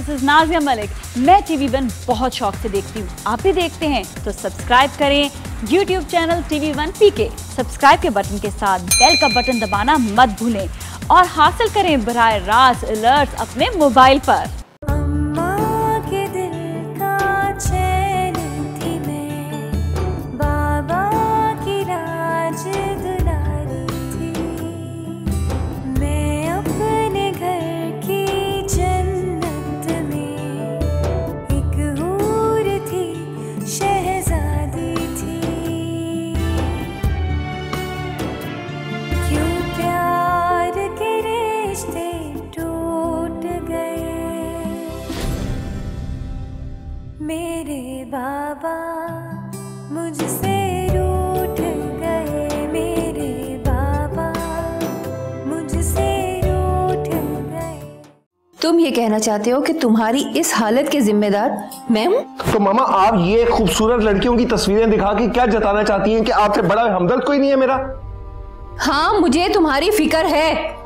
This is Nazia Malik. मैं TV1 बहुत शौक से देखती हूँ, आप भी देखते हैं तो सब्सक्राइब करें YouTube channel TV1 PK। Subscribe के बटन के साथ बेल का बटन दबाना मत भूलें और हासिल करें बराह रास्त अलर्ट्स अपने मोबाइल पर। मेरे बाबा मुझसे रूठ गए, मेरे बाबा मुझसे रूठ गए। तुम ये कहना चाहते हो कि तुम्हारी इस हालत के जिम्मेदार मैं हूँ? तो मामा आप ये खूबसूरत लड़कियों की तस्वीरें दिखा के क्या जताना चाहती हैं कि आपसे बड़ा हमदर्द कोई नहीं है मेरा? हाँ, मुझे तुम्हारी फिक्र है।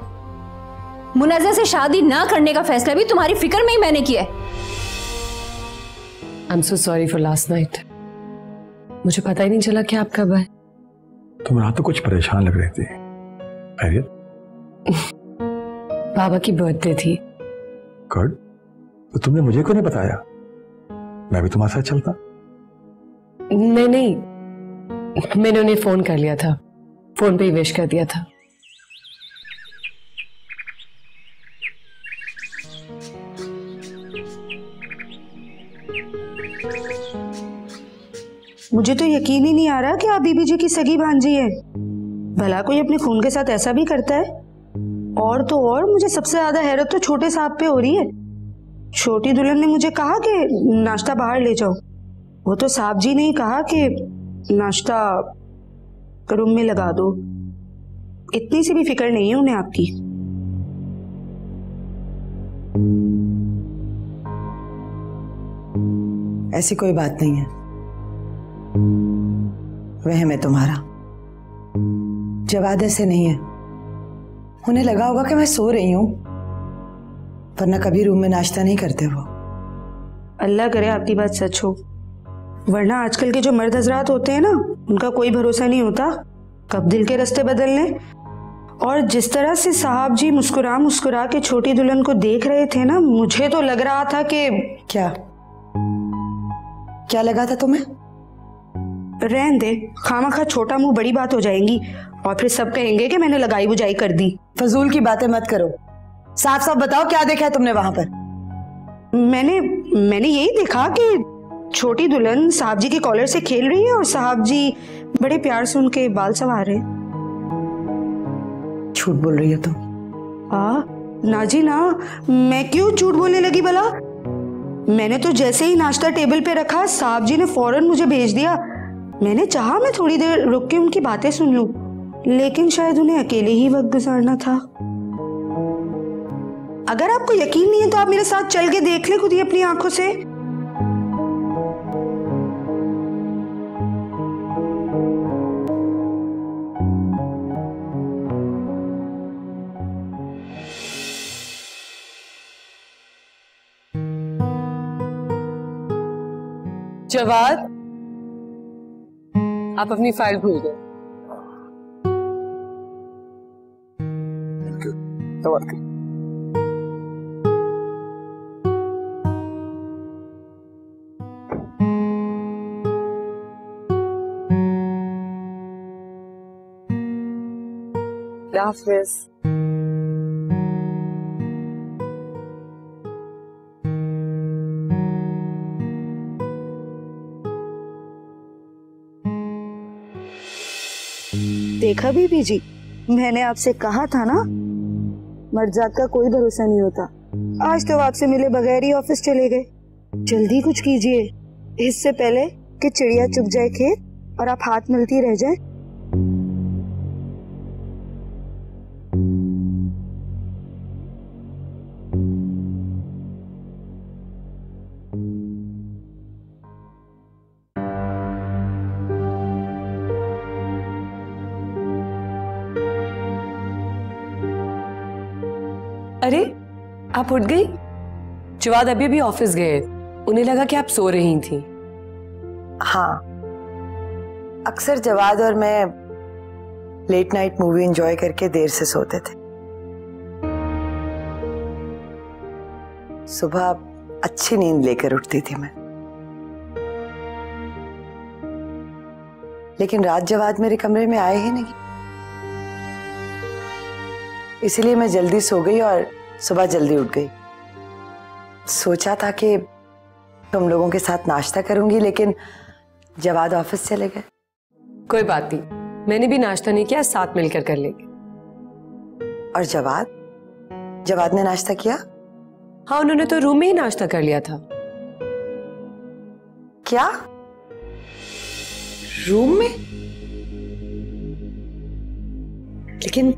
मुनज़्ज़ा से शादी ना करने का फैसला भी तुम्हारी फिक्र में ही मैंने किया है। I'm so sorry for last night. मुझे पता ही नहीं चला कि आप कब आए। तुम रात तो कुछ परेशान लग रही थी। खैरियत? बाबा की बर्थडे थी। गुड। तो तुमने मुझे क्यों नहीं बताया? मैं भी तुम्हारे साथ चलता। नहीं, मैंने उन्हें फोन कर लिया था, फोन पे ही विश कर दिया था। मुझे तो यकीन ही नहीं आ रहा कि आप बीबी जी की सगी भांजी है। भला कोई अपने खून के साथ ऐसा भी करता है? और तो और मुझे सबसे ज्यादा हैरत तो छोटे साहब पे हो रही है। छोटी दुल्हन ने मुझे कहा कि नाश्ता बाहर ले जाओ, वो तो साहब जी ने ही कहा कि नाश्ता रूम में लगा दो। इतनी सी भी फिक्र नहीं है उन्हें आपकी। ऐसी कोई बात नहीं है, वहम है तुम्हारा। जवाद ऐसे नहीं है। उन्हें लगा होगा कि मैं सो रही हूं, वरना कभी रूम में नाश्ता नहीं करते वो। अल्लाह करे आपकी बात सच हो, वरना आजकल के जो मर्द हजरात होते हैं ना, उनका कोई भरोसा नहीं होता कब दिल के रास्ते बदल लें। और जिस तरह से साहब जी मुस्कुरा मुस्कुरा के छोटी दुल्हन को देख रहे थे ना, मुझे तो लग रहा था कि क्या लगा था तुम्हें? रहन दे, खामखा छोटा मुंह बड़ी बात हो जाएंगी और फिर सब कहेंगे कि मैंने लगाई बुझाई कर दी। फजूल की बातें मत करो, साफ साफ बताओ क्या देखा है तुमने वहां पर? मैंने यही देखा कि छोटी दुल्हन साहब जी के कॉलर से खेल रही है और साहब जी बड़े प्यार से उनके बाल संवार रहे। झूठ बोल रही हो तुम? ना जी ना, मैं क्यों झूठ बोलने लगी भला? मैंने तो जैसे ही नाश्ता टेबल पे रखा, साहब जी ने फौरन मुझे भेज दिया। मैंने चाहा मैं थोड़ी देर रुक के उनकी बातें सुन लूं, लेकिन शायद उन्हें अकेले ही वक्त गुजारना था। अगर आपको यकीन नहीं है तो आप मेरे साथ चल के देख ले खुद ही अपनी आंखों से। जवाद, आप अपनी फाइल भूल गए। हाफिज। देखा बीबी जी, मैंने आपसे कहा था ना, मर्जात का कोई भरोसा नहीं होता। आज तो आपसे मिले बगैर ही ऑफिस चले गए। जल्दी कुछ कीजिए, इससे पहले कि चिड़िया चुग जाए खेत और आप हाथ मलती रह जाए। अरे, आप उठ गई? जवाद अभी भी ऑफिस गए, उन्हें लगा कि आप सो रही थी। हाँ, अक्सर जवाद और मैं लेट नाइट मूवी एंजॉय करके देर से सोते थे। सुबह अच्छी नींद लेकर उठती थी मैं, लेकिन रात जवाद मेरे कमरे में आए ही नहीं, इसलिए मैं जल्दी सो गई और सुबह जल्दी उठ गई। सोचा था कि तुम लोगों के साथ नाश्ता करूंगी, लेकिन जवाद ऑफिस चले गए। कोई बात नहीं, मैंने भी नाश्ता नहीं किया, साथ मिलकर कर लेंगे। और जवाद ने नाश्ता किया? हाँ, उन्होंने तो रूम में ही नाश्ता कर लिया था। क्या? रूम में? लेकिन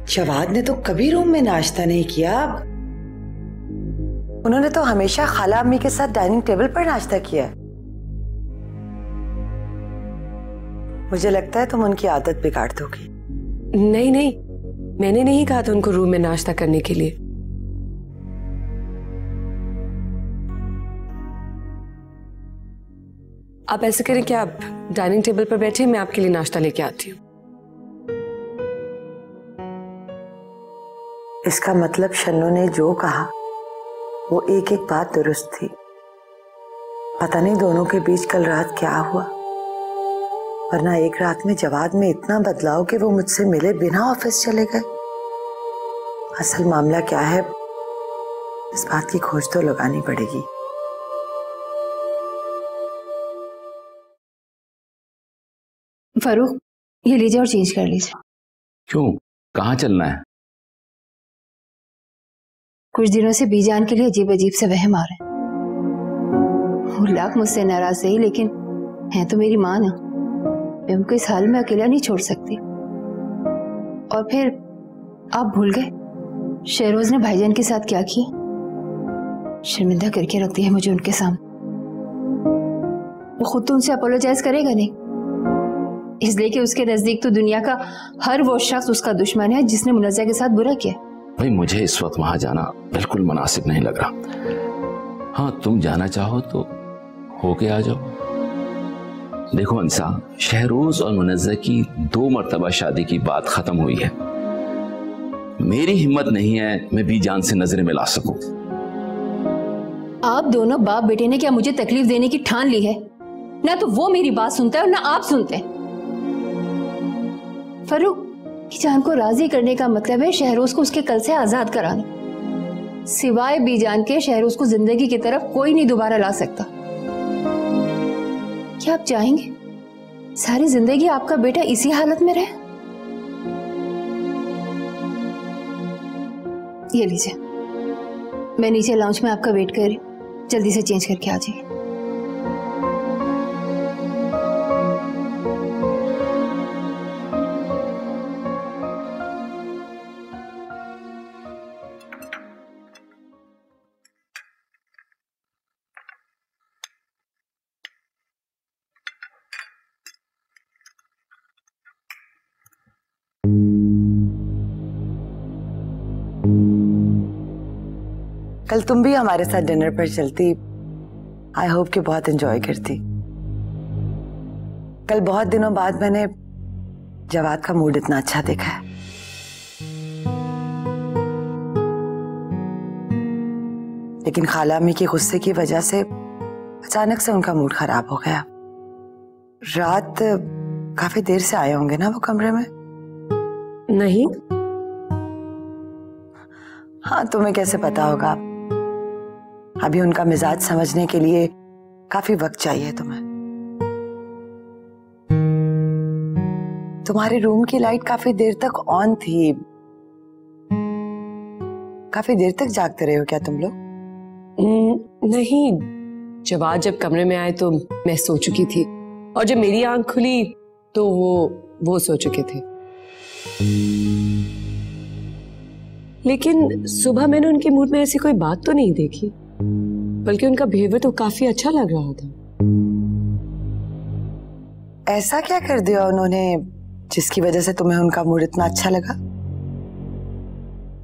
जवाद ने तो कभी रूम में नाश्ता नहीं किया। उन्होंने तो हमेशा खाला अम्मी के साथ डाइनिंग टेबल पर नाश्ता किया है। मुझे लगता है तुम उनकी आदत बिगाड़ दोगी। नहीं नहीं, मैंने नहीं कहा था उनको रूम में नाश्ता करने के लिए। आप ऐसे करें कि आप डाइनिंग टेबल पर बैठे, मैं आपके लिए नाश्ता लेके आती हूँ। इसका मतलब शन्नू ने जो कहा वो एक एक बात दुरुस्त थी। पता नहीं दोनों के बीच कल रात क्या हुआ, वरना एक रात में जवाद में इतना बदलाव कि वो मुझसे मिले बिना ऑफिस चले गए। असल मामला क्या है, इस बात की खोज तो लगानी पड़ेगी। फरूक, ये लीजिए और चेंज कर लीजिए। क्यों, कहाँ चलना है? कुछ दिनों से बीजान के लिए अजीब अजीब से वहम आ रहे हैं। वो लाख मुझसे नाराज सही, लेकिन है तो मेरी माँ ना, मैं उनको इस हाल में अकेला नहीं छोड़ सकती। और फिर आप भूल गए शहरोज ने भाईजान के साथ क्या किया। शर्मिंदा करके रख दिया मुझे उनके सामने। वो खुद तो उनसे अपोलोजाइज करेगा नहीं, इसलिए कि उसके नजदीक तो दुनिया का हर वो शख्स उसका दुश्मन है जिसने मुनज़्ज़ा के साथ बुरा किया। भाई, मुझे इस वक्त वहां जाना बिल्कुल मुनासिब नहीं लग रहा। हाँ, तुम जाना चाहो तो होके आ जाओ। देखो अंसा, शहरोज और मुनज़्ज़ा की 2 मरतबा शादी की बात खत्म हुई है। मेरी हिम्मत नहीं है मैं बीजान से नजरें मिला सकूं। आप दोनों बाप बेटे ने क्या मुझे तकलीफ देने की ठान ली है? ना तो वो मेरी बात सुनता है और ना आप सुनते हैं। फरूक, बीजान को राजी करने का मतलब है शहरोज को उसके कल से आजाद कराना। सिवाय बीजान के शहरोज को जिंदगी की तरफ कोई नहीं दोबारा ला सकता। क्या आप चाहेंगे सारी जिंदगी आपका बेटा इसी हालत में रहे? ये लीजिए, मैं नीचे लाउंज में आपका वेट कर रही हूं, जल्दी से चेंज करके आ जाइए। कल तुम भी हमारे साथ डिनर पर चलती, आई होप कि बहुत एंजॉय करती। कल बहुत दिनों बाद मैंने जवाद का मूड इतना अच्छा देखा है। लेकिन खाला अम्मी के गुस्से की वजह से अचानक से उनका मूड खराब हो गया। रात काफी देर से आए होंगे ना वो कमरे में? नहीं। हाँ, तुम्हें कैसे पता होगा? अभी उनका मिजाज समझने के लिए काफी वक्त चाहिए तुम्हें। तुम्हारे रूम की लाइट काफी देर तक ऑन थी। काफी देर तक जागते रहे हो क्या तुम लोग? नहीं, जवाद जब कमरे में आए तो मैं सो चुकी थी, और जब मेरी आंख खुली तो वो सो चुके थे। लेकिन सुबह मैंने उनके मूड में ऐसी कोई बात तो नहीं देखी, बल्कि उनका बिहेवियर तो काफी अच्छा लग रहा था। ऐसा क्या कर दिया उन्होंने जिसकी वजह से तुम्हें उनका मूड इतना अच्छा लगा?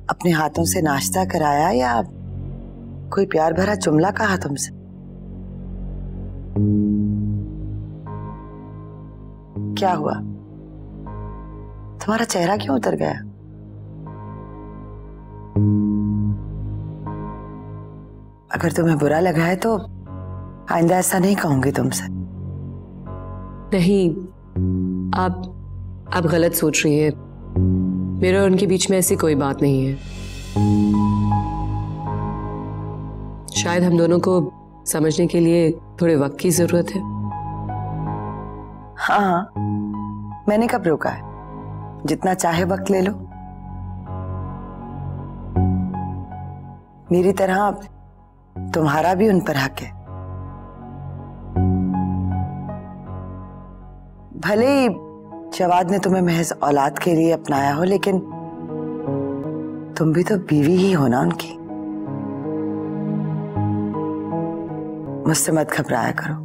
अपने हाथों से नाश्ता कराया या कोई प्यार भरा जुमला कहा तुमसे? क्या हुआ? तुम्हारा चेहरा क्यों उतर गया? अगर तुम्हें बुरा लगा है तो आइंदा ऐसा नहीं कहूंगी तुमसे। नहीं, आप गलत सोच रही हैं। मेरे और उनके बीच में ऐसी कोई बात नहीं है। शायद हम दोनों को समझने के लिए थोड़े वक्त की जरूरत है। हाँ, मैंने कब रोका है? जितना चाहे वक्त ले लो। मेरी तरह तुम्हारा भी उन पर हक है। भले ही जवाद ने तुम्हें महज औलाद के लिए अपनाया हो, लेकिन तुम भी तो बीवी ही हो ना उनकी। मुझसे मत घबराया करो।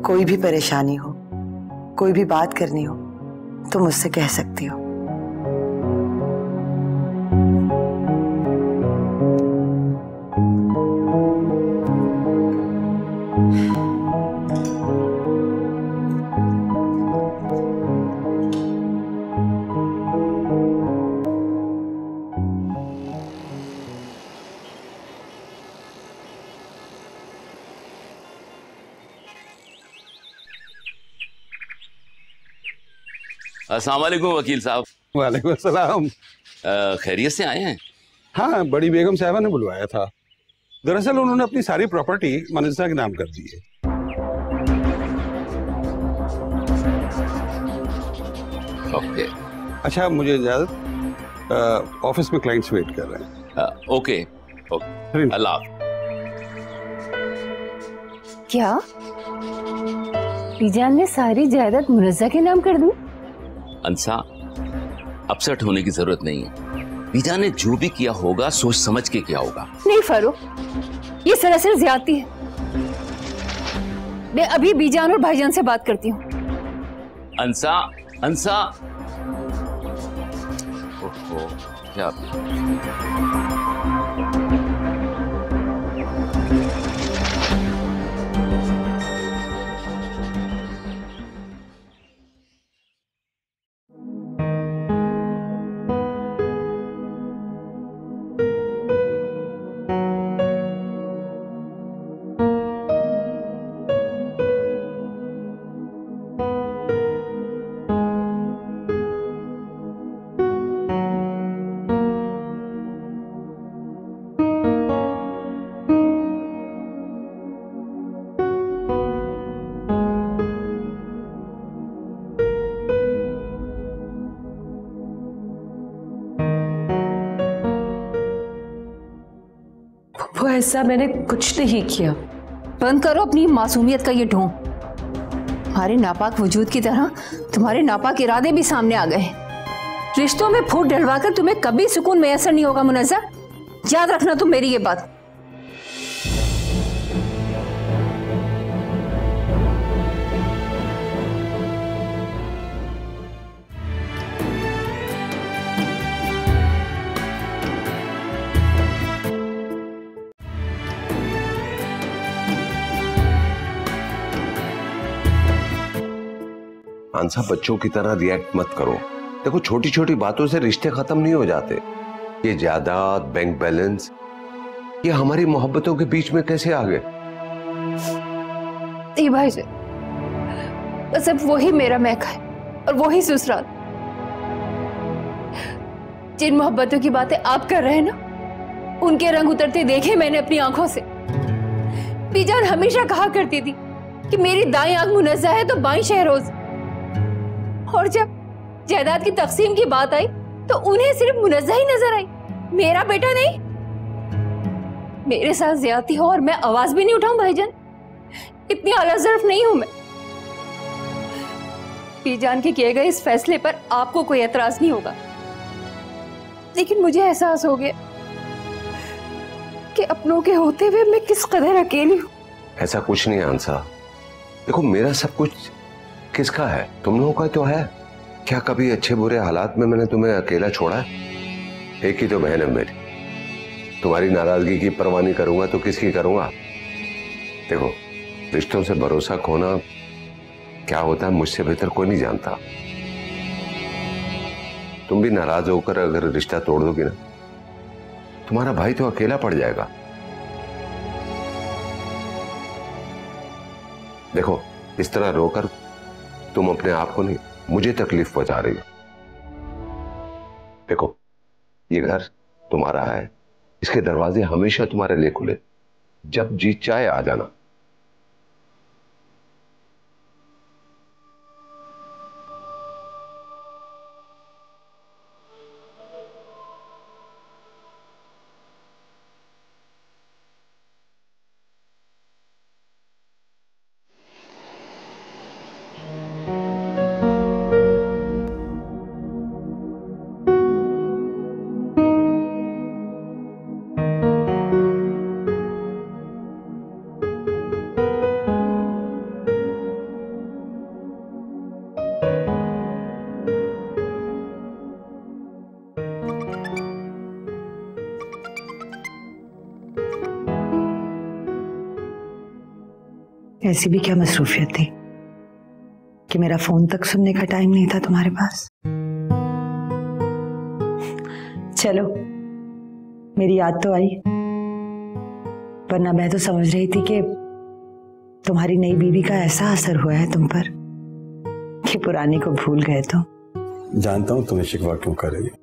कोई भी परेशानी हो, कोई भी बात करनी हो, तो मुझसे कह सकती हो। अस्सलाम वालेकुम वकील साहब। वालेकुम अस्सलाम। खैरियत से आए हैं? हाँ, बड़ी बेगम साहबा ने बुलवाया था। दरअसल उन्होंने अपनी सारी प्रॉपर्टी मनसा के नाम कर दी है। ओके। अच्छा, मुझे इजाजत, ऑफिस में क्लाइंट्स वेट कर रहे हैं। ओके ओके, अल्लाह। क्या बीजान ने सारी जायदाद मुनज़्ज़ा के नाम कर दी? अंसा, अपसेट होने की जरूरत नहीं है। बीजा ने जो भी किया होगा सोच समझ के किया होगा। नहीं फारूक, ये सरासर ज्यादती है। मैं अभी बीजान और भाईजान से बात करती हूँ। अंसा, अंसा, ओहो, क्या वो ऐसा मैंने कुछ नहीं किया। बंद करो अपनी मासूमियत का ये ढोंग। हमारे नापाक वजूद की तरह तुम्हारे नापाक इरादे भी सामने आ गए। रिश्तों में फूट डलवाकर तुम्हें कभी सुकून मैसर नहीं होगा मुनज़्ज़ा। याद रखना तुम मेरी ये बात। आंसा, बच्चों की तरह रिएक्ट मत करो। देखो, छोटी छोटी बातों से रिश्ते खत्म नहीं हो जाते। ये जायदाद, बैंक बैलेंस, ये हमारी मोहब्बतों के बीच में कैसे आ गए? भाई से बस अब वही मेरा महका है और वही ससुराल। जिन मोहब्बतों की बातें आप कर रहे हैं ना, उनके रंग उतरते देखे मैंने अपनी आंखों से। बीजान हमेशा कहा करती थी कि मेरी दाएं आंख मुनज़्ज़ा है तो बाएं शहरोज। और जब जायदाद की तकसीम की बात आई तो उन्हें सिर्फ मुनज़्ज़ा ही नजर आई, मेरा बेटा नहीं। मेरे साथ ज्यादती हो और मैं आवाज भी नहीं उठाऊं भाईजान, इतनी आला ज़र्फ नहीं हूं मैं। बीजान के किए गए इस फैसले पर आपको कोई एतराज नहीं होगा, लेकिन मुझे एहसास हो गया कि अपनों के होते हुए मैं किस कदर अकेली हूं। ऐसा कुछ नहीं आंसा। देखो, मेरा सब कुछ किसका है? तुम लोगों का तो है। क्या कभी अच्छे बुरे हालात में मैंने तुम्हें अकेला छोड़ा है? एक ही तो बहन है मेरी, तुम्हारी नाराजगी की परवाह नहीं करूंगा तो किसकी करूंगा? देखो, रिश्तों से भरोसा खोना क्या होता है मुझसे बेहतर कोई नहीं जानता। तुम भी नाराज होकर अगर रिश्ता तोड़ दोगी ना, तुम्हारा भाई तो अकेला पड़ जाएगा। देखो, इस तरह रोकर तुम अपने आप को नहीं, मुझे तकलीफ पहुंचा रही हो। देखो, ये घर तुम्हारा है, इसके दरवाजे हमेशा तुम्हारे लिए खुले, जब जी चाहे आ जाना। ऐसी भी क्या मसरूफियत थी कि मेरा फोन तक सुनने का टाइम नहीं था तुम्हारे पास। चलो, मेरी याद तो आई, वरना मैं तो समझ रही थी कि तुम्हारी नई बीवी का ऐसा असर हुआ है तुम पर कि पुरानी को भूल गए तुम। जानता हूं तुम्हें शिकवा क्यों कर रही हो,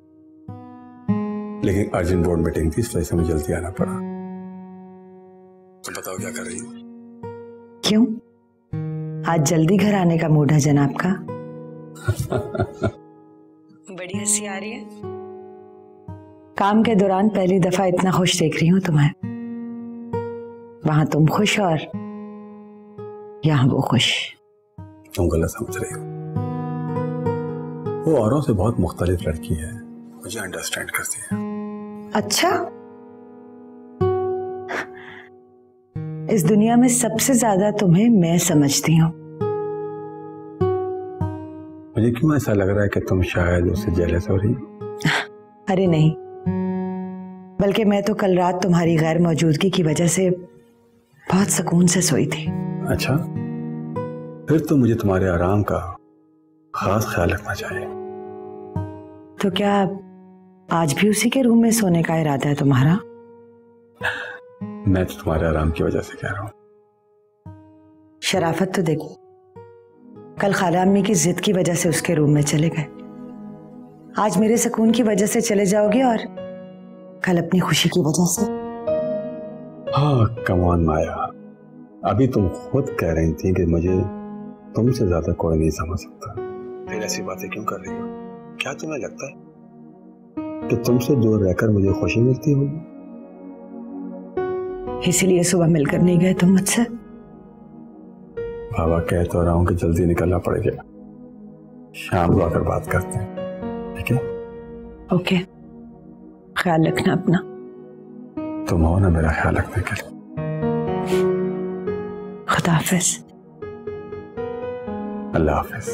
लेकिन अर्जेंट बोर्ड मीटिंग थी, इस वजह से मुझे जल्दी आना पड़ा। तुम बताओ क्या कर रही हो? क्यों, आज जल्दी घर आने का मूड है जनाब का? बड़ी हंसी आ रही है। काम के दौरान पहली दफा इतना खुश देख रही हूं तुम्हें। वहां तुम खुश और यहां वो खुश। तुम गलत समझ रही हो, वो औरों से बहुत मुख्तलिफ लड़की है, मुझे अंडरस्टैंड करती है। अच्छा, इस दुनिया में सबसे ज्यादा तुम्हें मैं समझती हूँ। मुझे क्यों ऐसा लग रहा है कि तुम शायद उससे जेलस हो रही? अरे नहीं, बल्कि मैं तो कल रात तुम्हारी गैर मौजूदगी की वजह से बहुत सुकून से सोई थी। अच्छा, फिर तो मुझे तुम्हारे आराम का खास ख्याल रखना चाहिए। तो क्या आज भी उसी के रूम में सोने का इरादा है तुम्हारा? मैं तो तुम्हारे आराम की वजह से कह रहा हूँ। शराफत तो देखो, कल खाला अम्मी की जिद की वजह से उसके रूम में चले गए, आज मेरे सुकून की वजह से चले जाओगे और कल अपनी खुशी की वजह से। हाँ, कम ऑन माया, अभी तुम खुद कह रही थी कि मुझे तुमसे ज्यादा कोई नहीं समझ सकता, फिर ऐसी बातें क्यों कर रही हो? क्या तुम्हें लगता है कि तुमसे दूर रहकर मुझे खुशी मिलती होगी? इसीलिए सुबह मिलकर नहीं गए तुम मुझसे? बाबा कह तो रहा हूं कि जल्दी निकलना पड़ेगा, शाम को आकर बात करते हैं, ठीक है? ओके, ख्याल रखना अपना। तुम हो ना मेरा ख्याल रखने के लिए। खुदा हाफिज। अल्लाह हाफिज।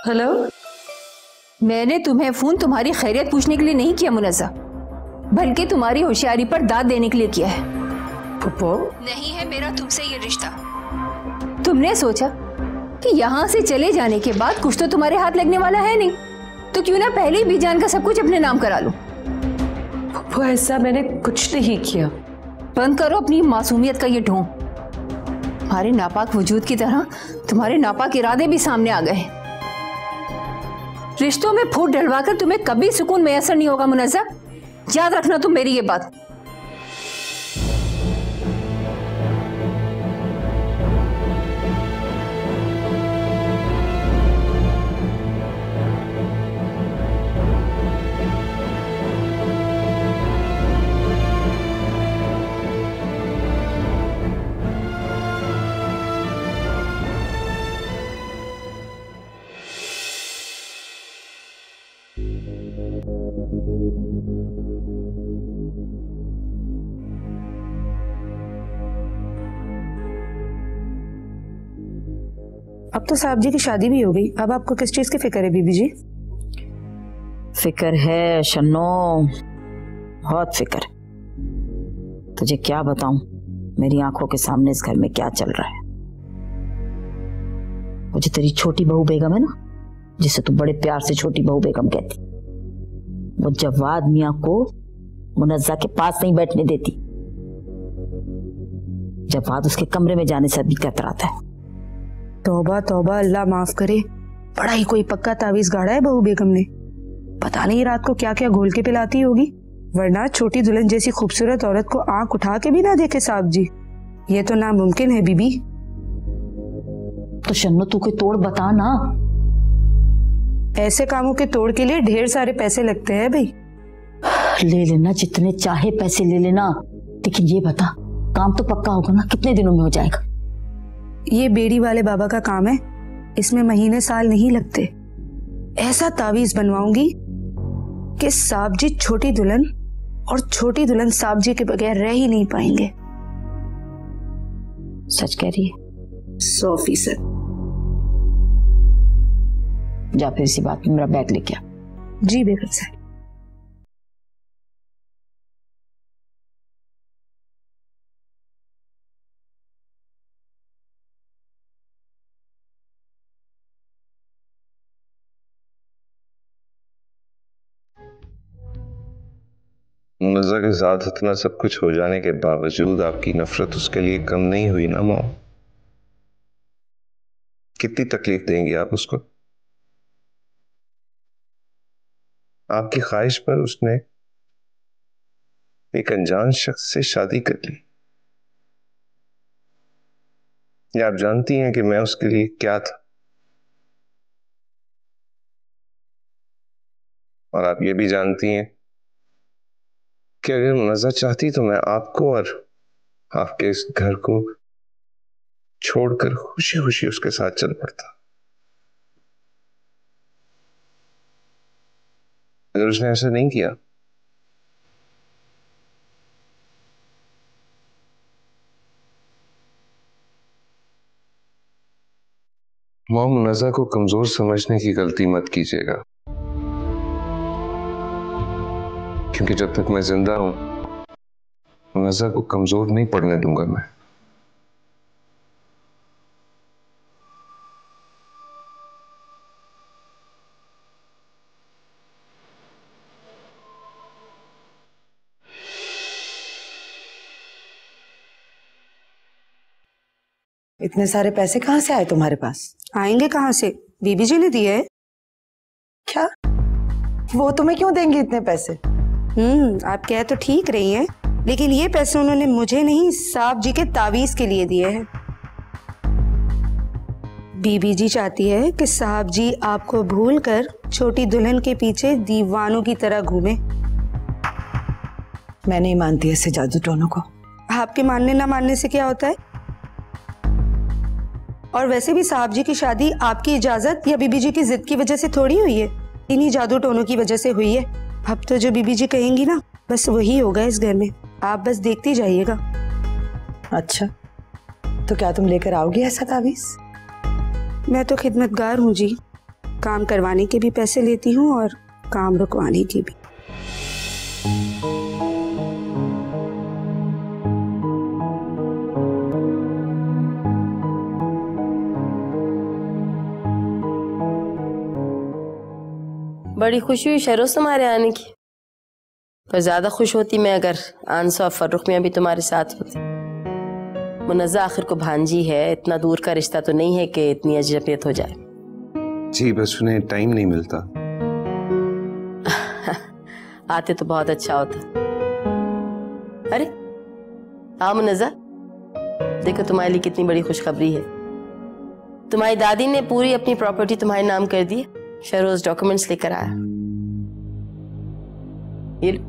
हेलो, मैंने तुम्हें फोन तुम्हारी खैरियत पूछने के लिए नहीं किया मुनज़्ज़ा, बल्कि तुम्हारी होशियारी पर दाद देने के लिए किया है। फुप्पो, नहीं है मेरा तुमसे ये रिश्ता। तुमने सोचा कि यहाँ से चले जाने के बाद कुछ तो तुम्हारे हाथ लगने वाला है नहीं, तो क्यों ना पहले ही बीजान का सब कुछ अपने नाम करा लो। वो ऐसा मैंने कुछ नहीं किया। बंद करो अपनी मासूमियत का ये ढोंग। तुम्हारे नापाक वजूद की तरह तुम्हारे नापाक इरादे भी सामने आ गए। रिश्तों में फूट डलवाकर तुम्हें कभी सुकून मैसर नहीं होगा मुनज़्ज़ा, याद रखना तुम मेरी ये बात। अब तो साहब जी की शादी भी हो गई, अब आपको किस चीज की फिक्र है बीबी जी? फिक्र है शन्नो, बहुत फिक्र। तुझे क्या बताऊं मेरी आंखों के सामने इस घर में क्या चल रहा है। वो जो तेरी छोटी बहू बेगम है ना, जिसे तू बड़े प्यार से छोटी बहू बेगम कहती, वो जवाद मियां को मुनज्जा के पास नहीं बैठने देती। जवाद उसके कमरे में जाने से भी कतराता है। तौबा तौबा, अल्लाह माफ करे। बड़ा ही कोई पक्का तावीज गाड़ा है बहू बेगम ने। पता नहीं रात को क्या क्या घोल के पिलाती होगी, वरना छोटी दुल्हन जैसी खूबसूरत औरत को आंख उठा के भी ना देखे साहब जी, ये तो नामुमकिन है बीबी। तो शन्नो तू कोई तोड़ बता ना। ऐसे कामों के तोड़ के लिए ढेर सारे पैसे लगते हैं भाई। ले लेना जितने चाहे पैसे ले लेना, लेकिन ये बता काम तो पक्का होगा ना, कितने दिनों में हो जाएगा? ये बेड़ी वाले बाबा का काम है, इसमें महीने साल नहीं लगते। ऐसा तावीज बनवाऊंगी कि साहब जी छोटी दुल्हन और छोटी दुल्हन साहब जी के बगैर रह ही नहीं पाएंगे। सच कह रही है? 100%। जा फिर इसी बात में मेरा बैग लेके आ। जी बेगम साहब। मुनज़्ज़ा के साथ इतना सब कुछ हो जाने के बावजूद आपकी नफरत उसके लिए कम नहीं हुई ना मॉम? कितनी तकलीफ देंगी आप उसको? आपकी ख्वाहिश पर उसने एक अनजान शख्स से शादी कर ली। या आप जानती हैं कि मैं उसके लिए क्या था? और आप ये भी जानती हैं कि अगर मुनज़्ज़ा चाहती तो मैं आपको और आपके इस घर को छोड़कर खुशी खुशी उसके साथ चल पड़ता। अगर उसने ऐसा नहीं किया मॉम, मुनज़्ज़ा को कमजोर समझने की गलती मत कीजिएगा, क्योंकि जब तक मैं जिंदा हूं मुनज़्ज़ा को कमजोर नहीं पड़ने दूंगा मैं। इतने सारे पैसे कहाँ से आए तुम्हारे पास? आएंगे कहाँ से, बीबी जी ने दिए है। क्या? वो तुम्हें क्यों देंगे इतने पैसे? आप कह तो ठीक रही हैं, लेकिन ये पैसे उन्होंने मुझे नहीं साहब जी के तावीज के लिए दिए हैं। बीबी जी चाहती है कि साहब जी आपको भूलकर छोटी दुल्हन के पीछे दीवानों की तरह घूमे। मैं नहीं मानती ऐसे जादू टोनों को। आपके मानने ना मानने से क्या होता है? और वैसे भी साहब जी की शादी आपकी इजाजत या बीबी जी की जिद की वजह से थोड़ी हुई है, इन्हीं जादू टोनों की वजह से हुई है। अब तो जो बीबी जी कहेंगी ना, बस वही होगा इस घर में। आप बस देखती जाइएगा। अच्छा, तो क्या तुम लेकर आओगी ऐसा तावीज? मैं तो खिदमतगार हूँ जी, काम करवाने के भी पैसे लेती हूँ और काम रुकवाने की भी। बड़ी खुशी हुई शहरोज तुम्हारे आने की, पर ज्यादा खुश होती मैं अगर आंसू और फर्रुख मियां भी तुम्हारे साथ होते। मुनज़्ज़ा आखिर को भांजी है, इतना दूर का रिश्ता तो नहीं है कि इतनी अजनबियत हो जाए। जी, बस उन्हें टाइम नहीं मिलता। आते तो बहुत अच्छा होता। अरे हाँ मुनज़्ज़ा, देखो तुम्हारे लिए कितनी बड़ी खुशखबरी है। तुम्हारी दादी ने पूरी अपनी प्रॉपर्टी तुम्हारे नाम कर दी है। शहरोज डॉक्यूमेंट्स लेकर आया, ये लो।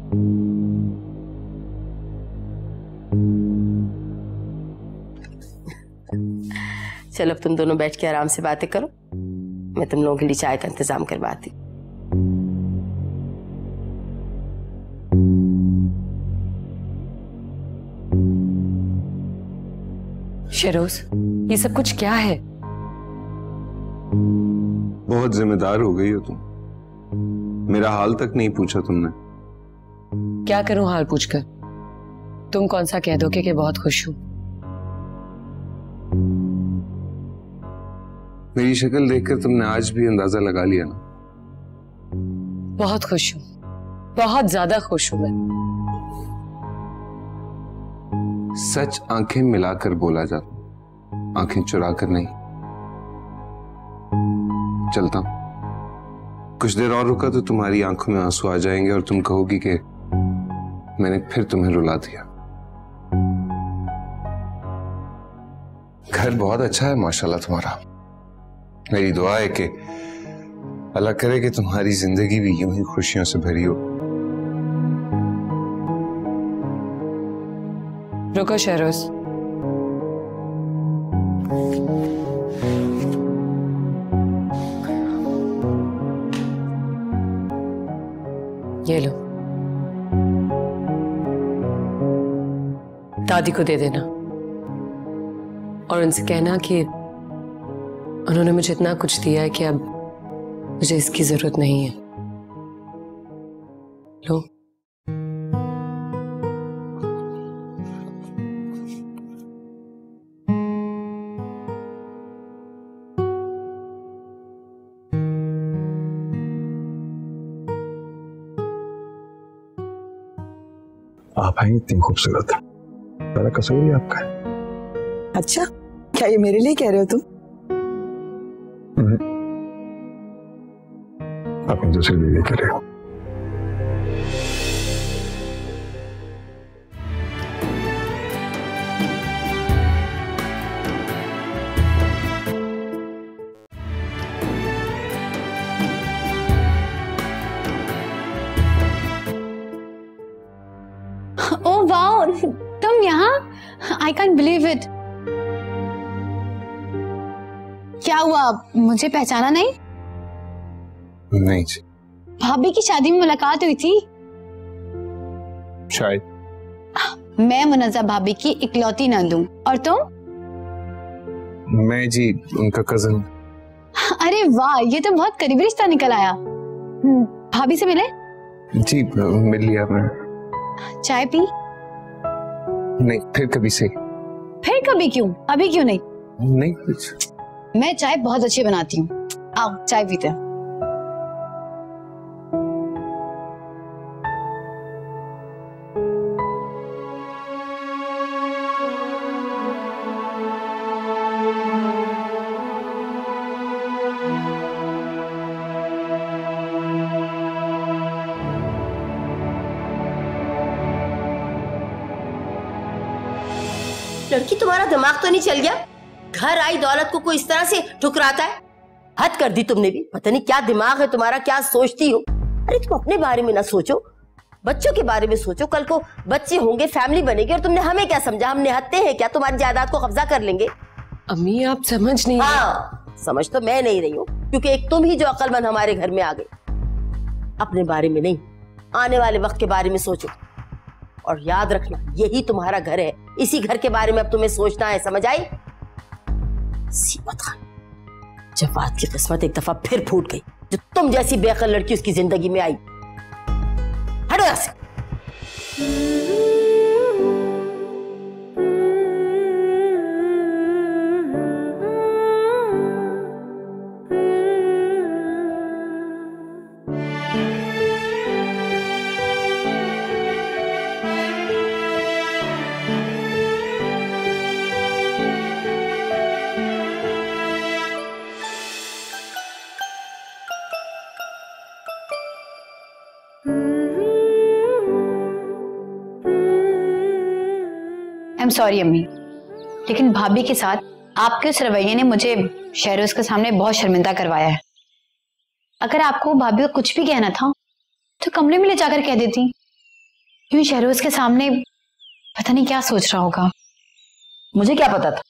चलो अब तुम दोनों बैठ के आराम से बातें करो, मैं तुम लोगों के लिए चाय का इंतजाम करवाती हूँ। शहरोज, ये सब कुछ क्या है? बहुत जिम्मेदार हो गई हो तुम। मेरा हाल तक नहीं पूछा तुमने। क्या करूं हाल पूछकर? तुम कौन सा कह दोगे कि बहुत खुश हूं? मेरी शक्ल देखकर तुमने आज भी अंदाजा लगा लिया ना? बहुत खुश हूं, बहुत ज्यादा खुश हूं मैं। सच आंखें मिलाकर बोला जाता, आंखें चुराकर नहीं। चलता हूं। कुछ देर और रुका तो तुम्हारी आंखों में आंसू आ जाएंगे और तुम कहोगी कि मैंने फिर तुम्हें रुला दिया। घर बहुत अच्छा है माशाल्लाह तुम्हारा। मेरी दुआ है कि अल्लाह करे कि तुम्हारी जिंदगी भी यूं ही खुशियों से भरी हो। रुको शहरोज, ये लो, दादी को दे देना और उनसे कहना कि उन्होंने मुझे इतना कुछ दिया है कि अब मुझे इसकी जरूरत नहीं है। लो। आप हैं इतनी खूबसूरत, बड़ा कसूर ही आपका है। अच्छा, क्या ये मेरे लिए कह रहे हो तुम? अपनी दूसरी बीवी के लिए। ओह वाओ, तुम यहाँ? I can't believe it. क्या हुआ, मुझे पहचाना नहीं? नहीं जी। भाभी की शादी में मुलाकात हुई थी शायद। मैं मुनज़्ज़ा भाभी की इकलौती नंद हूँ। और तुम? मैं जी उनका कजन। अरे वाह, ये तो बहुत करीबी रिश्ता निकल आया। भाभी से मिले? जी मिल लिया मैं। चाय पी? नहीं, फिर कभी से। फिर कभी क्यों? अभी क्यों नहीं? नहीं कुछ। मैं चाय बहुत अच्छी बनाती हूँ, आओ चाय पीते हैं। लड़की, तुम्हारा दिमाग तो नहीं चल गया? घर आई दौलत को कोई इस तरह से ठुकराता है? हद कर दी तुमने भी। पता नहीं क्या दिमाग है तुम्हारा, क्या सोचती हो। अरे तुम अपने बारे में ना सोचो, बच्चों के बारे में सोचो। कल को बच्चे होंगे, फैमिली बनेगी, और तुमने हमें क्या समझा? हम निहत्ते हैं क्या? तुम्हारी जायदाद को कब्जा कर लेंगे? अम्मी आप समझ नहीं। हाँ, समझ तो मैं नहीं रही हूँ, क्योंकि एक तुम ही जो अक्लमंद हमारे घर में आ गई। अपने बारे में नहीं, आने वाले वक्त के बारे में सोचो। और याद रखना, यही तुम्हारा घर है, इसी घर के बारे में अब तुम्हें सोचना है, समझ आई? जवाद की किस्मत एक दफा फिर फूट गई। जो तुम जैसी बेअक्ल लड़की उसकी जिंदगी में आई। हटो यहां से। आई एम सॉरी अम्मी, लेकिन भाभी के साथ आपके उस रवैये ने मुझे शहरोज के सामने बहुत शर्मिंदा करवाया है। अगर आपको भाभी को कुछ भी कहना था तो कमरे में ले जाकर कह देती। यूं शहरोज के सामने पता नहीं क्या सोच रहा होगा। मुझे क्या पता था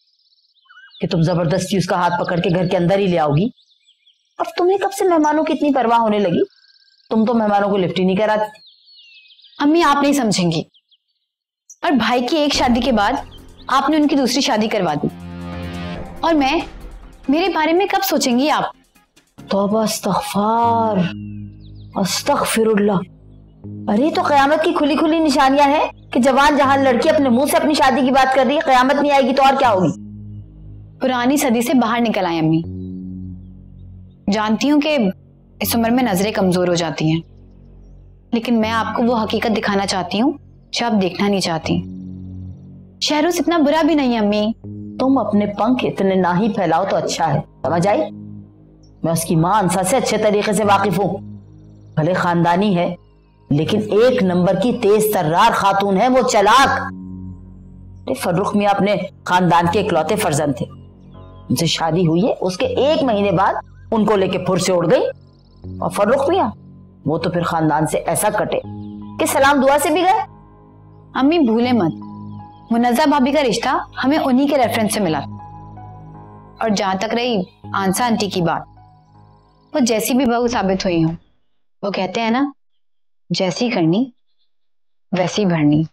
कि तुम जबरदस्ती उसका हाथ पकड़ के घर के अंदर ही ले आओगी। अब तुम्हें कब से मेहमानों की इतनी परवाह होने लगी? तुम तो मेहमानों को लिफ्ट ही नहीं कराती। अम्मी आप नहीं समझेंगी, और भाई की एक शादी के बाद आपने उनकी दूसरी शादी करवा दी, और मैं मेरे बारे में कब सोचेंगी आप? तौबा अस्तगफार अस्तगफिरुल्लाह। अरे तो कयामत की खुली खुली निशानियां हैं कि जवान जहान लड़की अपने मुंह से अपनी शादी की बात कर रही है, कयामत नहीं आएगी तो और क्या होगी? पुरानी सदी से बाहर निकल आए अम्मी। जानती हूँ कि इस उम्र में नजरें कमजोर हो जाती हैं, लेकिन मैं आपको वो हकीकत दिखाना चाहती हूँ जो आप देखना नहीं चाहती। शहरोज इतना बुरा भी नहीं है अम्मी। तुम अपने पंख इतने ना ही फैलाओ तो अच्छा है, समझ आई? मैं उसकी मां अंसा से अच्छे तरीके से वाकिफ हूँ। भले खानदानी है लेकिन एक नंबर की तेज तर्रार खातून है, वो चालाक। फर्रुख मियां अपने खानदान के इकलौते फर्जंद थे। उनसे शादी हुई है, उसके 1 महीने बाद उनको लेके फुर से उड़ गई। और फर्रुख मियां वो तो फिर खानदान से ऐसा कटे कि सलाम दुआ से भी गए। अम्मी भूले मत, मुनज़्ज़ा भाभी का रिश्ता हमें उन्हीं के रेफरेंस से मिला। और जहां तक रही आंसा आंटी की बात, वो जैसी भी बहू साबित हुई हो, वो कहते हैं ना, जैसी करनी वैसी भरनी।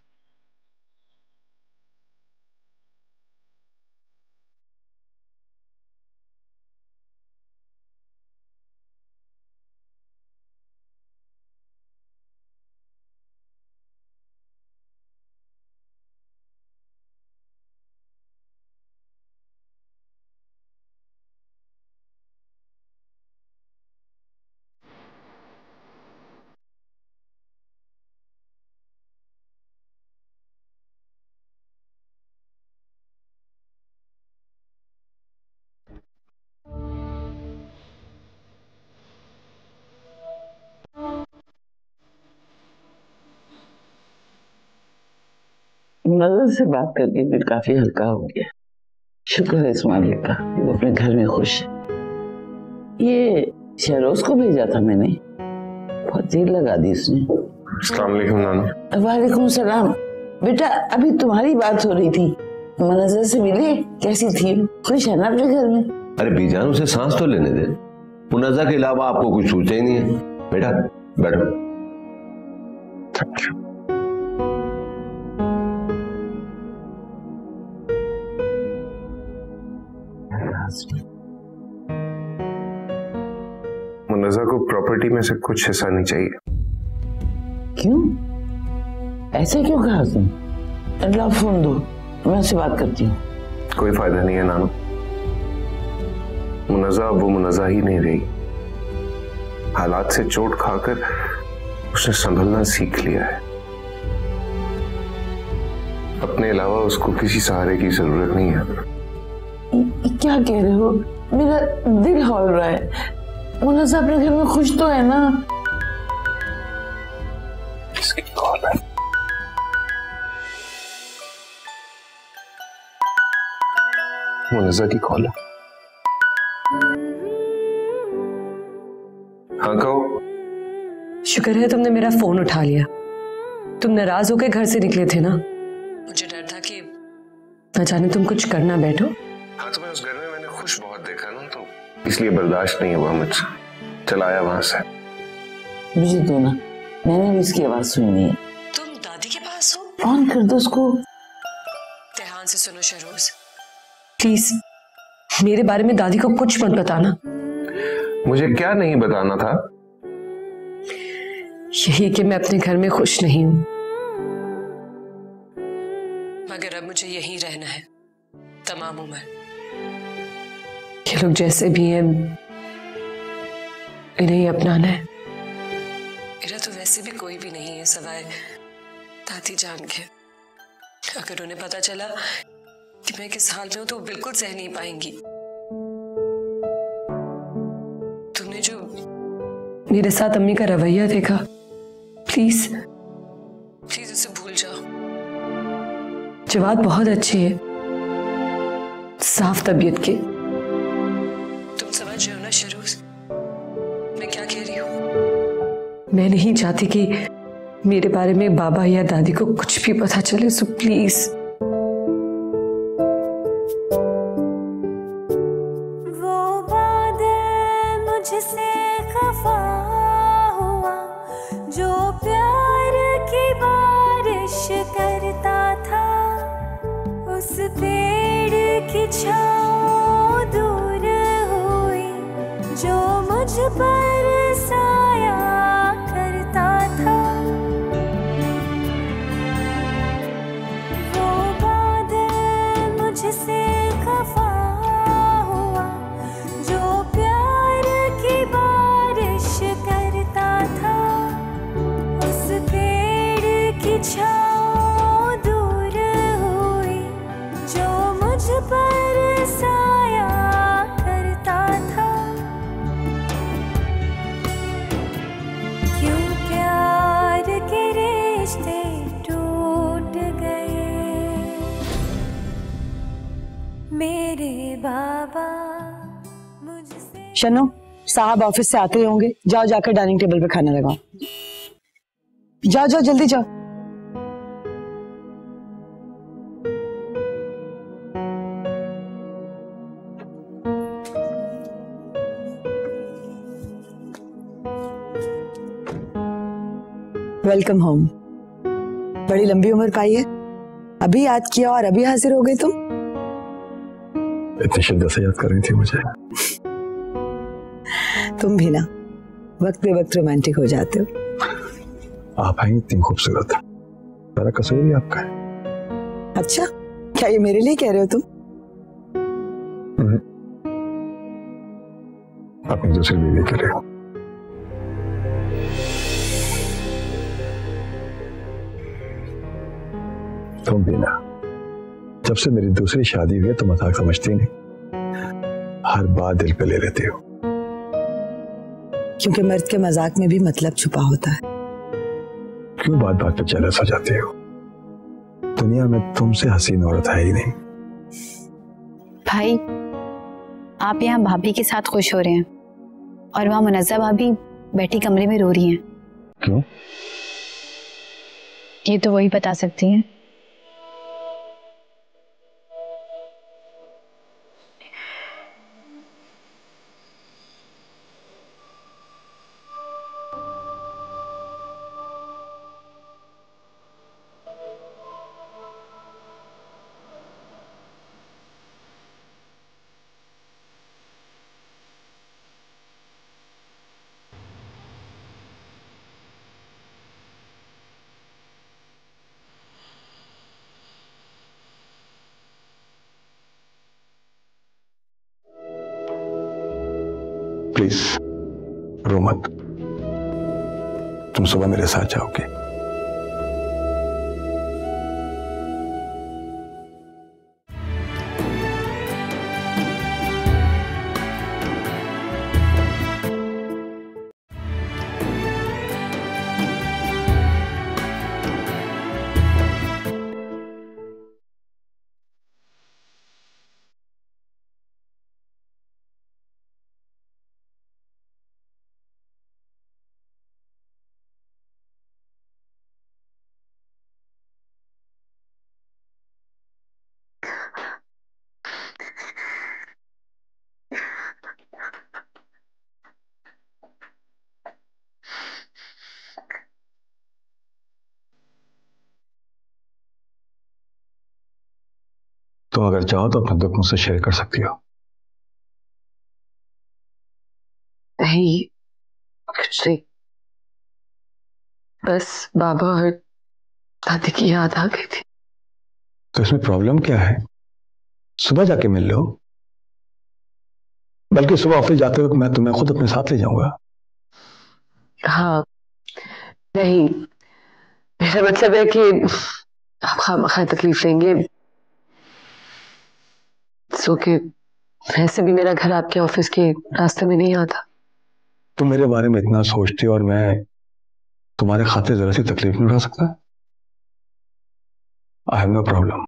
नजर से बात करके दिल काफी हल्का हो गया। शुक्र है इस मालिक का, वो अपने घर में खुश है। ये शहरोज को भेजा था मैंने, बहुत देर लगा दी इसने। अस्सलाम वालेकुम नानू। वालेकुम सलाम। बेटा अभी तुम्हारी बात हो रही थी, नजर से मिली, कैसी थी? खुश है ना अपने घर में? अरे बीजान उसे सांस तो लेने दे, मुनज़्ज़ा के अलावा आपको कुछ सोचा ही नहीं है। बेटा बैठो। मुनज़्ज़ा को प्रॉपर्टी में से कुछ हिस्सा नहीं चाहिए। क्यों? ऐसे क्यों कहा तुम? अल्लाह फोन दो, मैं उससे बात करती हूँ। कोई फायदा नहीं है नानू, मुनज़्ज़ा वो मुनज़्ज़ा ही नहीं रही। हालात से चोट खाकर उसने संभलना सीख लिया है। अपने अलावा उसको किसी सहारे की जरूरत नहीं है। क्या कह रहे हो? मेरा दिल हौल रहा है। मुनज़्ज़ा अपने घर में खुश तो है ना? किसकी कॉल है? मुनज़्ज़ा की कॉल है। हाँ कहो। शुक्र है तुमने मेरा फोन उठा लिया। तुम नाराज होकर घर से निकले थे ना, मुझे डर था कि न जाने तुम कुछ करना बैठो। हाँ तुम्हें उस घर में मैंने खुश बहुत देखा ना, तो इसलिए बर्दाश्त नहीं हुआ मुझसे, चला आया वहां से। मुझे दो ना, मैंने भी इसकी आवाज सुननी है। तुम दादी के पास हो? ऑन कर दो उसको। ध्यान से सुनो शहरोज, प्लीज मेरे बारे में दादी को कुछ मत बताना। मुझे क्या नहीं बताना था? यही कि मैं अपने घर में खुश नहीं हूं, मगर अब मुझे यहीं रहना है तमाम उम्र। ये लोग जैसे भी हैं इन्हें ही अपनाना है। मेरा तो वैसे भी कोई भी नहीं है सवाए दादी जान के। अगर उन्हें पता चला कि मैं किस हाल में हूं तो वो बिल्कुल सह नहीं पाएंगी। तुमने जो मेरे साथ अम्मी का रवैया देखा, प्लीज प्लीज उसे भूल जाओ। जवाद बहुत अच्छे है, साफ तबीयत के। तुम समझ रहे हो ना शहरोज मैं क्या कह रही हूँ? मैं नहीं चाहती कि मेरे बारे में बाबा या दादी को कुछ भी पता चले, सो प्लीज। वो बादल मुझसे खफा हुआ जो प्यार की बारिश करता था, उस पेड़ की छाँव दूर पर साया करता था। वो बादल मुझसे खफा हुआ जो प्यार की बारिश करता था। उस पेड़ की छाँव दूर हुई जो मुझ पर साया करता था। क्यों प्यार के रिश्ते टूट गए मेरे बाबा मुझसे। शनो, साहब ऑफिस से आते ही होंगे, जाओ जाकर डाइनिंग टेबल पे खाना लगाओ। जाओ जाओ जल्दी जाओ। Welcome home. बड़ी लंबी उम्र पाई है, अभी याद किया और अभी हाजिर हो गए तुम। इतनी शिद्दत से याद कर रही थी मुझे। तुम भी ना वक्त बे वक्त रोमांटिक हो जाते हो। आप हैं इतनी खूबसूरत, सारा कसूर ही आपका है। अच्छा, क्या ये मेरे लिए कह रहे हो तुम? अपनी दूसरी बीवी के लिए। तुम भी ना, जब से मेरी दूसरी शादी हुई है तो मजाक समझती नहीं, हर बात दिल पे ले लेती हो। क्योंकि मर्द के मजाक में भी मतलब छुपा होता है। क्यों बात बात पे जेलस हो जाती हो? दुनिया में तुमसे हसीन औरत है ही नहीं। भाई, आप यहाँ भाभी के साथ खुश हो रहे हैं और वहाँ मुनज़्ज़ा भाभी बैठी कमरे में रो रही हैं। क्यों? ये तो वही बता सकती हैं। प्लीज रो मत, तुम सुबह मेरे साथ जाओगे। तुम अगर चाहो तो अपना दुख मुझसे शेयर कर सकती हो। नहीं, कुछ नहीं, बस बाबा और दादी की याद आ गई थी। तो इसमें प्रॉब्लम क्या है? सुबह जाके मिल लो, बल्कि सुबह ऑफिस जाते वक्त मैं तुम्हें खुद अपने साथ ले जाऊंगा। हाँ, नहीं, मेरा मतलब है कि आप खामखा तकलीफ लेंगे। सो के वैसे भी मेरा घर आपके ऑफिस के रास्ते में नहीं आता। तुम मेरे बारे में इतना सोचती हो और मैं तुम्हारे खातिर जरा सी तकलीफ नहीं उठा सकता? I have no problem.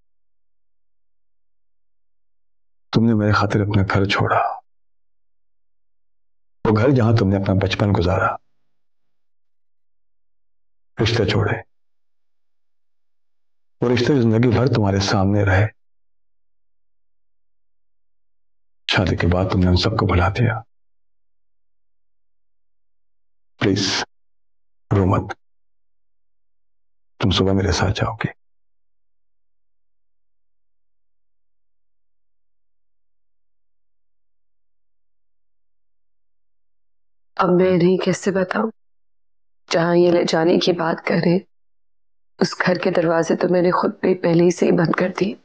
तुमने मेरे खातिर अपना घर छोड़ा, वो घर जहां तुमने अपना बचपन गुजारा, रिश्ते छोड़े, वो रिश्ते जिंदगी भर तुम्हारे सामने रहे। शादी के बाद तुमने उन सबको भुला दिया। प्लीज रो मत, तुम सुबह मेरे साथ जाओगे। अब मैं इन्हें कैसे बताऊं? जहां ये ले जाने की बात कर रहे, उस घर के दरवाजे तो मैंने खुद पे पहले ही से ही बंद कर दिए।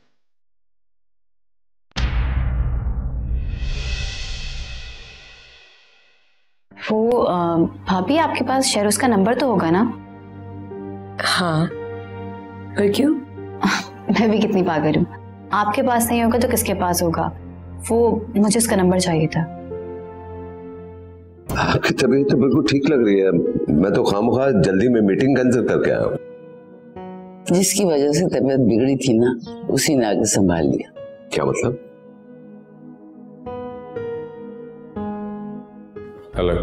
वो भाभी, आपके पास शेरोज का नंबर तो होगा ना? हाँ, और क्यों? मैं भी कितनी पागल हूँ, आपके पास नहीं होगा तो किसके पास होगा? वो मुझे उसका नंबर चाहिए था। आपकी तबीयत तो बिल्कुल ठीक लग रही है। मैं तो खामखा जल्दी में मीटिंग कैंसिल करके आया हूँ। जिसकी वजह से तबीयत बिगड़ी थी ना, उसी ने आगे संभाल लिया। क्या मतलब? हेलो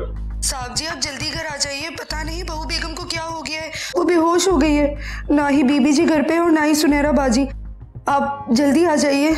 साहब जी, आप जल्दी घर आ जाइए। पता नहीं बहू बेगम को क्या हो गया है, वो बेहोश हो गई है। ना ही बीबी जी घर पे और ना ही सुनहरा बाजी। आप जल्दी आ जाइए।